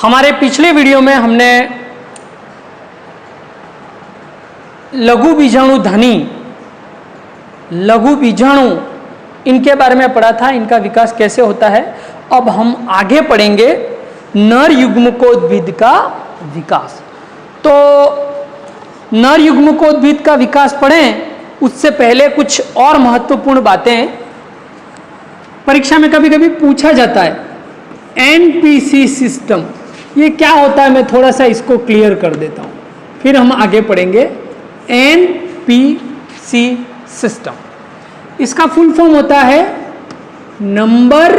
हमारे पिछले वीडियो में हमने लघु बीजाणुधनी, लघु बीजाणु इनके बारे में पढ़ा था, इनका विकास कैसे होता है। अब हम आगे पढ़ेंगे नर युग्मकोद्भिद का विकास। तो नर युग्मकोद्भिद का विकास पढ़ें उससे पहले कुछ और महत्वपूर्ण बातें परीक्षा में कभी कभी पूछा जाता है। एनपीसी सिस्टम ये क्या होता है, मैं थोड़ा सा इसको क्लियर कर देता हूँ, फिर हम आगे पढ़ेंगे। एनपीसी सिस्टम, इसका फुल फॉर्म होता है number,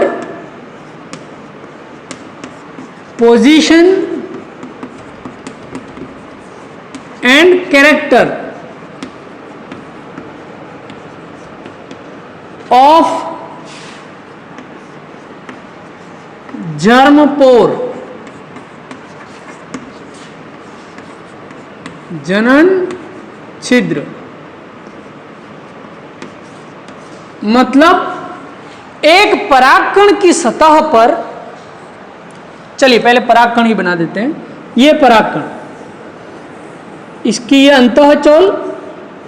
position and character of germ pore, जनन छिद्र। मतलब एक परागकण की सतह पर, चलिए पहले परागकण ही बना देते हैं। ये परागकण, इसकी ये अंतःचोल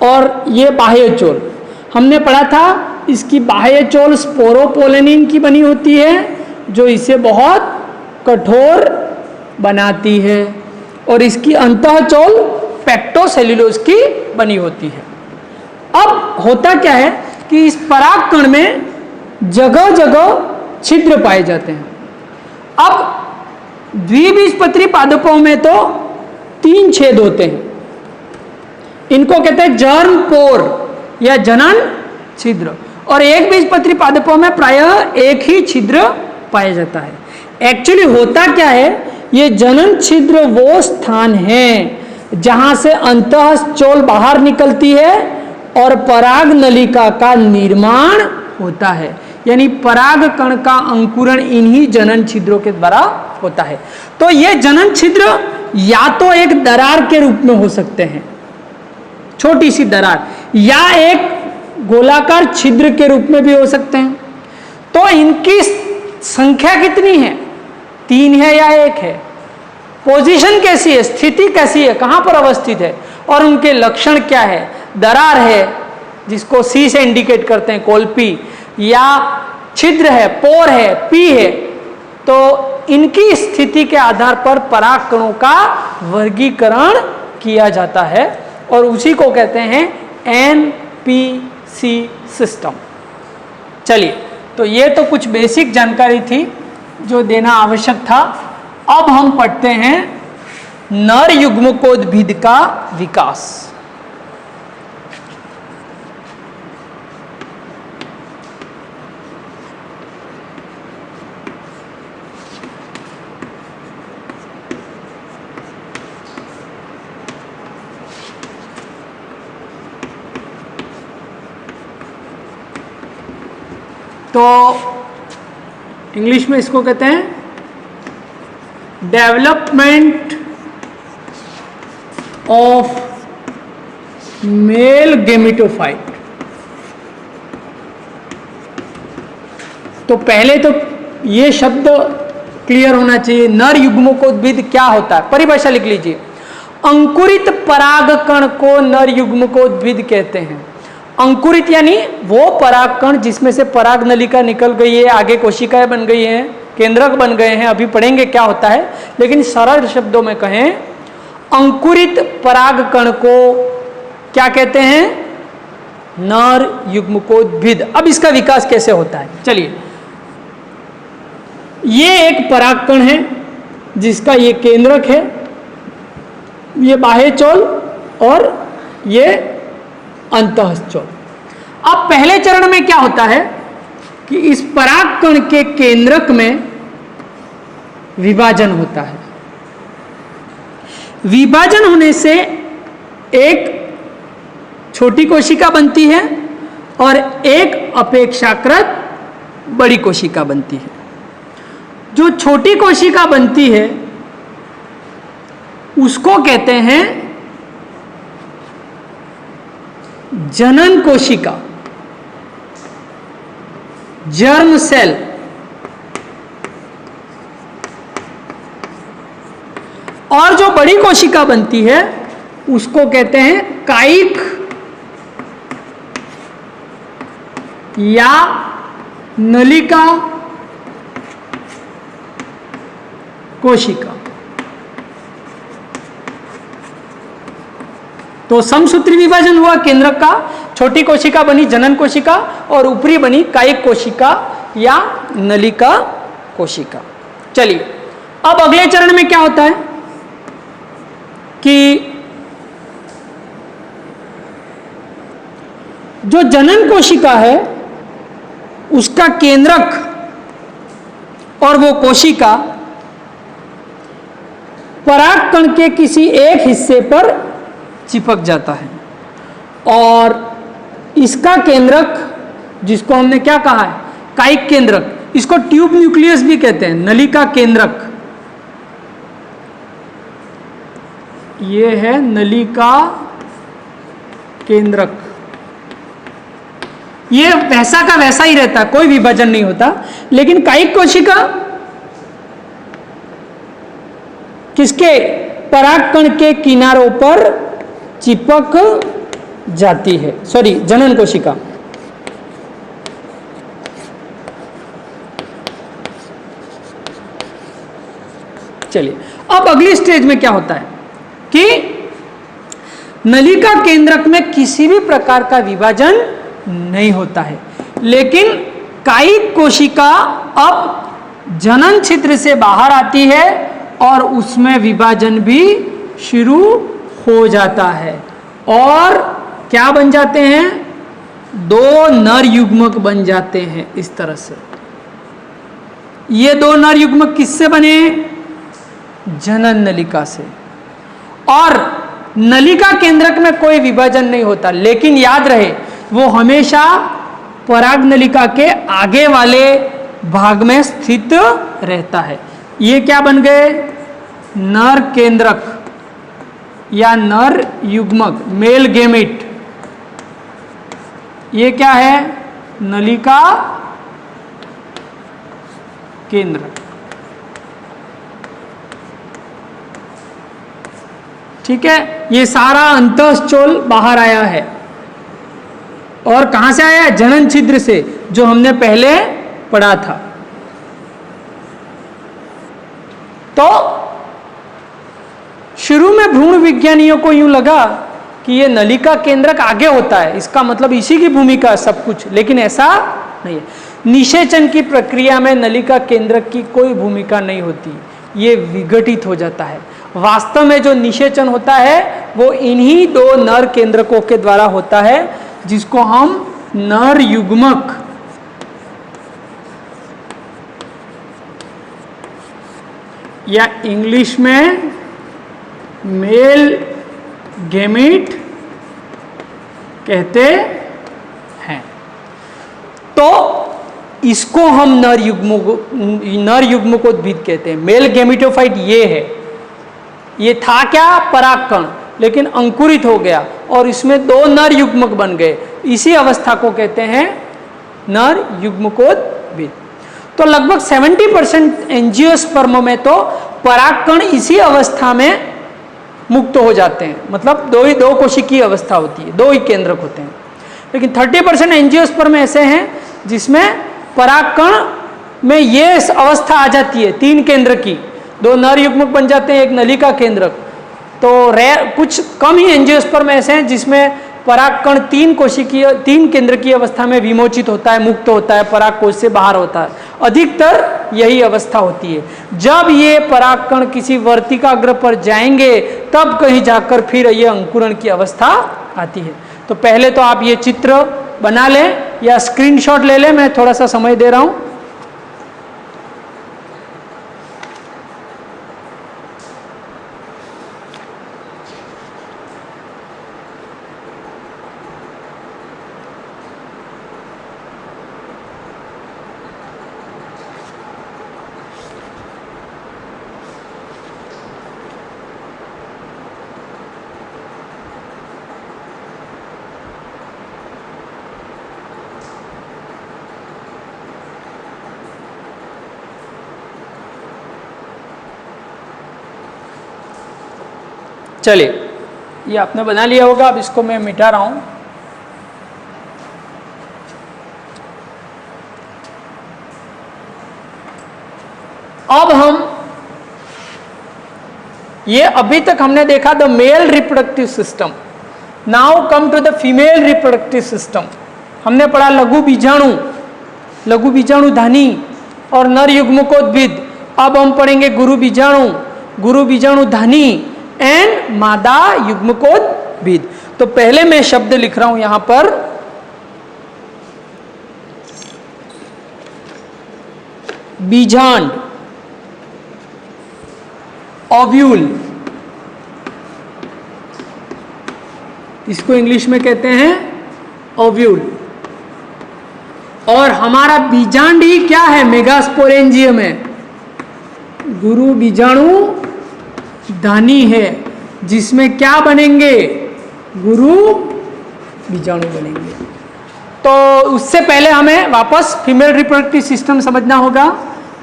और ये बाह्यचोल, हमने पढ़ा था इसकी बाह्यचोल स्पोरोपोलेनिन की बनी होती है जो इसे बहुत कठोर बनाती है, और इसकी अंतःचोल पेक्टोसेल्यूलोज की बनी होती है। अब होता क्या है कि इस परागकण में जगह जगह छिद्र पाए जाते हैं। अब द्विबीजपत्री पादपों में तो 3 छेद होते हैं, इनको कहते हैं जर्म पोर या जनन छिद्र, और एक बीजपत्री पादपों में प्रायः एक ही छिद्र पाया जाता है। एक्चुअली होता क्या है, ये जनन छिद्र वो स्थान है जहां से अंतःचोल बाहर निकलती है और पराग नलिका का निर्माण होता है, यानी पराग कण का अंकुरण इन्हीं जनन छिद्रों के द्वारा होता है। तो ये जनन छिद्र या तो एक दरार के रूप में हो सकते हैं, छोटी सी दरार, या एक गोलाकार छिद्र के रूप में भी हो सकते हैं। तो इनकी संख्या कितनी है, 3 है या 1 है? पोजीशन कैसी है, स्थिति कैसी है, कहां पर अवस्थित है, और उनके लक्षण क्या है? दरार है जिसको सी से इंडिकेट करते हैं, कोल्पी, या छिद्र है, पोर है, पी है। तो इनकी स्थिति के आधार पर परागकणों का वर्गीकरण किया जाता है और उसी को कहते हैं एनपीसी सिस्टम। चलिए, तो ये तो कुछ बेसिक जानकारी थी जो देना आवश्यक था। अब हम पढ़ते हैं नर युग्मकोद्भिद का विकास। तो इंग्लिश में इसको कहते हैं डेवलपमेंट ऑफ मेल गेमेटोफाइट। तो पहले तो ये शब्द क्लियर होना चाहिए, नर युग्मकोद्भिद क्या होता है, परिभाषा लिख लीजिए। अंकुरित परागकण को नर युग्मकोद्भिद कहते हैं। अंकुरित यानी वो परागकण जिसमें से पराग नलिका निकल गई है, आगे कोशिकाएं बन गई हैं, केंद्रक बन गए हैं, अभी पढ़ेंगे क्या होता है, लेकिन सरल शब्दों में कहें, अंकुरित परागकण को क्या कहते हैं? नर युग्मकोद्भिद। अब इसका विकास कैसे होता है, चलिए। ये एक परागकण है जिसका ये केंद्रक है, ये बाह्यचोल और ये अंतःचोल। अब पहले चरण में क्या होता है कि इस परागकण के केंद्रक में विभाजन होता है। विभाजन होने से एक छोटी कोशिका बनती है और एक अपेक्षाकृत बड़ी कोशिका बनती है। जो छोटी कोशिका बनती है उसको कहते हैं जनन कोशिका, जर्म सेल। और जो बड़ी कोशिका बनती है उसको कहते हैं कायिक या नलिका कोशिका। तो समसूत्री विभाजन हुआ केंद्रक का, छोटी कोशिका बनी जनन कोशिका और ऊपरी बनी कायिक कोशिका या नलिका कोशिका। चलिए अब अगले चरण में क्या होता है कि जो जनन कोशिका है उसका केंद्रक और वो कोशिका परागकण के किसी एक हिस्से पर चिपक जाता है और इसका केंद्रक, जिसको हमने क्या कहा है, कायिक केंद्रक, इसको ट्यूब न्यूक्लियस भी कहते हैं, नलिका केंद्रक। ये है नलिका केंद्रक। ये वैसा का वैसा ही रहता है, कोई विभाजन नहीं होता। लेकिन कायिक कोशिका किसके, परागकण के किनारों पर चिपक जाती है, सॉरी जनन कोशिका। चलिए अब अगली स्टेज में क्या होता है कि नलिका केंद्रक में किसी भी प्रकार का विभाजन नहीं होता है, लेकिन कायिक कोशिका अब जनन छिद्र से बाहर आती है और उसमें विभाजन भी शुरू हो जाता है और क्या बन जाते हैं, दो नर युग्मक बन जाते हैं इस तरह से। ये दो नर युग्मक किससे बने, जनन नलिका से। और नलिका केंद्रक में कोई विभाजन नहीं होता, लेकिन याद रहे वो हमेशा पराग नलिका के आगे वाले भाग में स्थित रहता है। ये क्या बन गए, नर केंद्रक या नर युग्मक, मेल गेमिट। ये क्या है, नलिका केंद्रक। ठीक है, ये सारा अंतःस्थोल बाहर आया है और कहां से आया है, जनन छिद्र से, जो हमने पहले पढ़ा था। तो शुरू में भ्रूण विज्ञानियों को यूं लगा कि ये नलिका केंद्रक आगे होता है, इसका मतलब इसी की भूमिका है सब कुछ, लेकिन ऐसा नहीं है। निषेचन की प्रक्रिया में नलिका केंद्रक की कोई भूमिका नहीं होती, ये विघटित हो जाता है। वास्तव में जो निषेचन होता है वो इन्हीं दो नर केंद्रकों के द्वारा होता है, जिसको हम नर युग्मक या इंग्लिश में मेल गेमिट कहते हैं। तो इसको हम नर युग्मकोद्भिद कहते हैं। मेल गेमिटोफाइट ये है, ये था क्या, परागकण, लेकिन अंकुरित हो गया और इसमें दो नर युग्मक बन गए। इसी अवस्था को कहते हैं नर युग्मकोद्भिद। तो लगभग 70% एंजियोस्पर्म में तो परागकण इसी अवस्था में मुक्त हो जाते हैं, मतलब दो कोशिकीय अवस्था होती है, दो ही केंद्रक होते हैं। लेकिन 30% एंजियोस्पर्म ऐसे हैं जिसमें परागकण में ये अवस्था आ जाती है, तीन केंद्र की, दो नर युग्मक बन जाते हैं, एक नलिका केंद्रक। तो कुछ कम ही एंजियोस्पर्म ऐसे हैं जिसमें परागकण तीन केंद्र की अवस्था में विमोचित होता है, मुक्त होता है, परागकोश से बाहर होता है। अधिकतर यही अवस्था होती है। जब ये परागकण किसी वर्तिकाग्र पर जाएंगे तब कहीं जाकर फिर ये अंकुरण की अवस्था आती है। तो पहले तो आप ये चित्र बना लें या स्क्रीनशॉट ले लें, मैं थोड़ा सा समय दे रहा हूं। चलिए, ये आपने बना लिया होगा, अब इसको मैं मिटा रहा हूं। अब हम ये अभी तक हमने देखा the male reproductive system, now come to the female reproductive system. हमने पढ़ा लघु बीजाणु धानी और नर युग्मकोद्भिद। अब हम पढ़ेंगे गुरु बीजाणु धानी एंड मादा युग्मकोद्भिद। तो पहले मैं शब्द लिख रहा हूं यहां पर, बीजांड, ओव्यूल, इसको इंग्लिश में कहते हैं ओव्यूल। और हमारा बीजांड ही क्या है? मेगास्पोरेंजियम है, गुरु बीजाणु धानी है, जिसमें क्या बनेंगे? गुरु बीजाणु बनेंगे। तो उससे पहले हमें वापस फीमेल रिप्रोडक्टिव सिस्टम समझना होगा।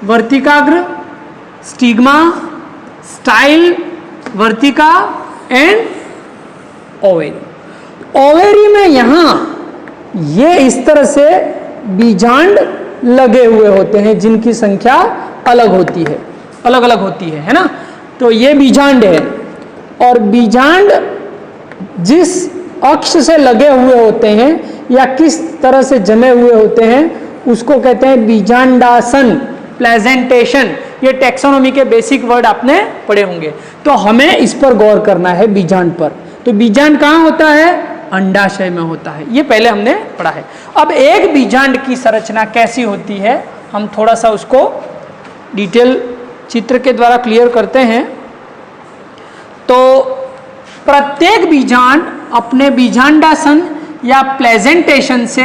वर्तिकाग्र, stigma, style, Vartika and ovary. Ovary में यहां ये इस तरह से बीजांड लगे हुए होते हैं, जिनकी संख्या अलग अलग होती है ना। तो ये बीजांड है, और बीजांड जिस अक्ष से लगे हुए होते हैं या किस तरह से जमे हुए होते हैं उसको कहते हैं बीजांडासन, प्लेजेंटेशन। ये टेक्सोनोमी के बेसिक वर्ड आपने पढ़े होंगे, तो हमें इस पर गौर करना है, बीजांड पर। तो बीजांड कहाँ होता है? अंडाशय में होता है, ये पहले हमने पढ़ा है। अब एक बीजांड की संरचना कैसी होती है, हम थोड़ा सा उसको डिटेल चित्र के द्वारा क्लियर करते हैं। तो प्रत्येक बीजांड अपने बीजांडासन या प्लेजेंटेशन से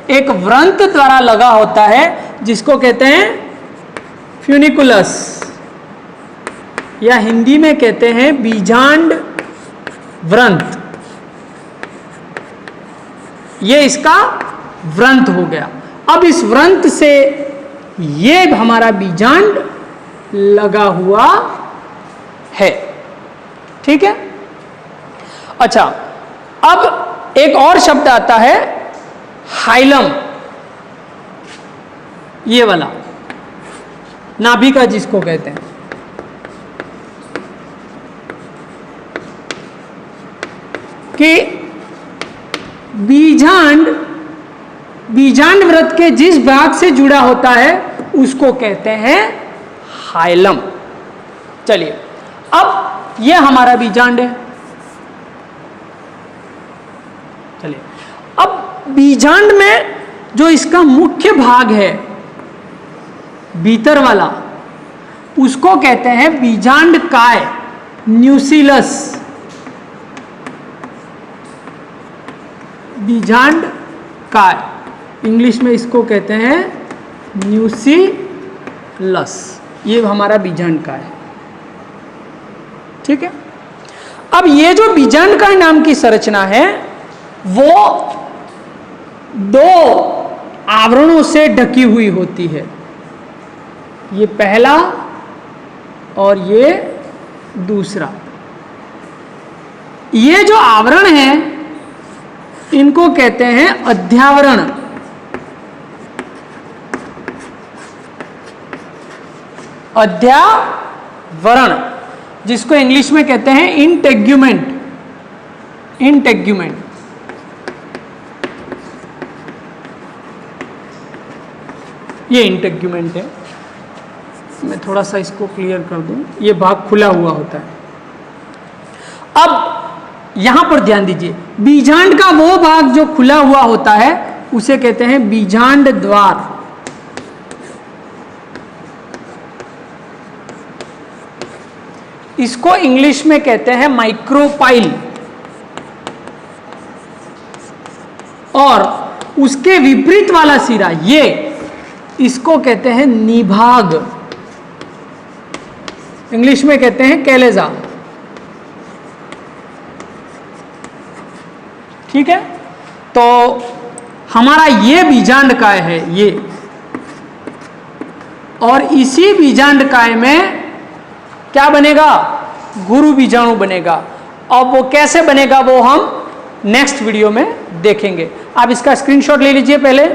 एक व्रंत द्वारा लगा होता है, जिसको कहते हैं फ्यूनिकुलस, या हिंदी में कहते हैं बीजांड व्रंत। ये इसका व्रंत हो गया। अब इस व्रंत से ये हमारा बीजांड लगा हुआ है, ठीक है। अच्छा, अब एक और शब्द आता है हाइलम, ये वाला नाभिका जिसको कहते हैं। कि बीजांड व्रत के जिस भाग से जुड़ा होता है उसको कहते हैं हाइलम। चलिए, अब ये हमारा बीजांड है। चलिए, अब बीजांड में जो इसका मुख्य भाग है भीतर वाला, उसको कहते हैं बीजांड काय, न्यूसिलस। बीजांड काय, इंग्लिश में इसको कहते हैं न्यूसिलस। ये हमारा बीजांड काय है, ठीक है। अब ये जो बीजांड काय नाम की संरचना है वो दो आवरणों से ढकी हुई होती है, ये पहला और ये दूसरा। ये जो आवरण है इनको कहते हैं अध्यावरण। अध्यावरण, जिसको इंग्लिश में कहते हैं इंटेग्यूमेंट। इंटेग्यूमेंट, ये इंटेग्यूमेंट है। मैं थोड़ा सा इसको क्लियर कर दूं, ये भाग खुला हुआ होता है। अब यहां पर ध्यान दीजिए, बीजांड का वो भाग जो खुला हुआ होता है उसे कहते हैं बीजांड द्वार। इसको इंग्लिश में कहते हैं माइक्रोपाइल, और उसके विपरीत वाला सिरा ये, इसको कहते हैं निभाग, इंग्लिश में कहते हैं कैलेजा, ठीक है। तो हमारा ये बीजांड काय है ये, और इसी बीजांड काय में क्या बनेगा? गुरु बीजाणु बनेगा। और वो कैसे बनेगा वो हम नेक्स्ट वीडियो में देखेंगे। आप इसका स्क्रीनशॉट ले लीजिए पहले।